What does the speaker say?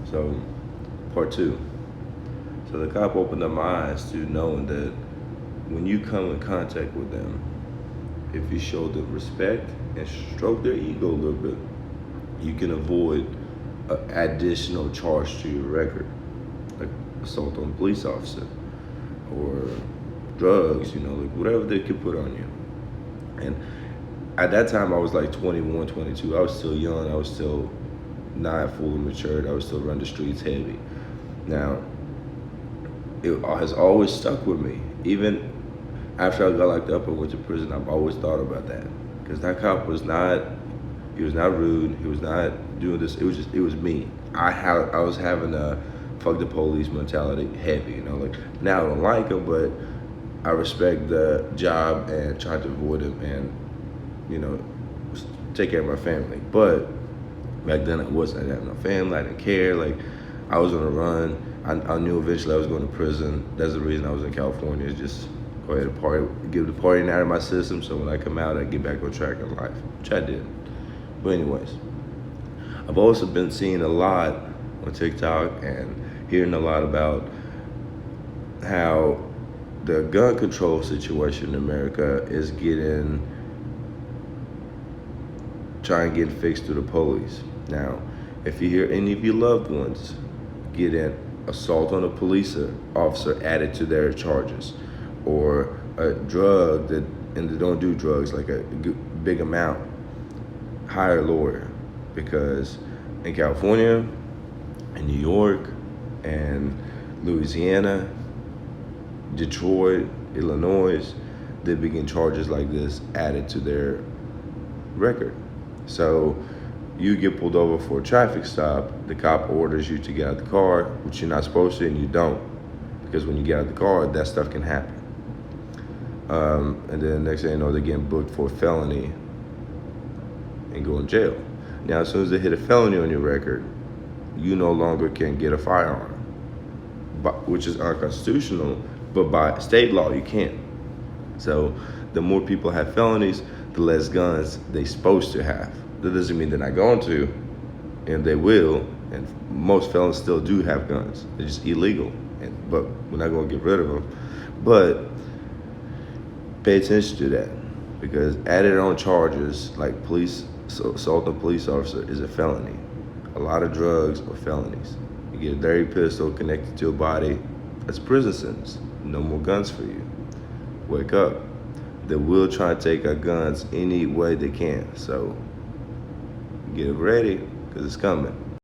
So, part two. So the cop opened up my eyes to knowing that when you come in contact with them, if you show them respect and stroke their ego a little bit, you can avoid an additional charge to your record, like assault on a police officer or drugs, like whatever they could put on you. And at that time, I was like 21, 22. I was still young. I was still not fully matured. I was still running the streets heavy. Now, it has always stuck with me. Even after I got locked up and went to prison, I've always thought about that. Because that cop was not, he was not rude. He was not doing this. It was me. I was having a fuck the police mentality heavy, like now I don't like him, but I respect the job and try to avoid him and, take care of my family. But back then I wasn't. I didn't have no family. I didn't care. Like I was on the run. I knew eventually I was going to prison. That's the reason I was in California. Is just go ahead and party, get the partying out of my system. So when I come out, I get back on track in life, which I did. But anyways, I've also been seeing a lot on TikTok and hearing a lot about how the gun control situation in America is trying to get fixed through the police. Now, if you hear any of your loved ones get an assault on a police officer added to their charges, or a drug and they don't do drugs, like a big amount, hire a lawyer. Because in California, in New York, and Louisiana, Detroit, Illinois, they begin charges like this added to their record. So you get pulled over for a traffic stop, the cop orders you to get out of the car, which you're not supposed to, and you don't. Because when you get out of the car, that stuff can happen. And then next thing you know, they're getting booked for a felony and go in jail. Now, as soon as they hit a felony on your record, you no longer can get a firearm, which is unconstitutional, but by state law, you can. So the more people have felonies, the less guns they're supposed to have. That doesn't mean they're not going to, and they will, and most felons still do have guns. They're just illegal, but we're not going to get rid of them. But pay attention to that, because added on charges like assault on a police officer is a felony. A lot of drugs are felonies. You get a dirty pistol connected to your body, that's a prison sentence. No more guns for you. Wake up. They will try to take our guns any way they can. So get ready, because it's coming.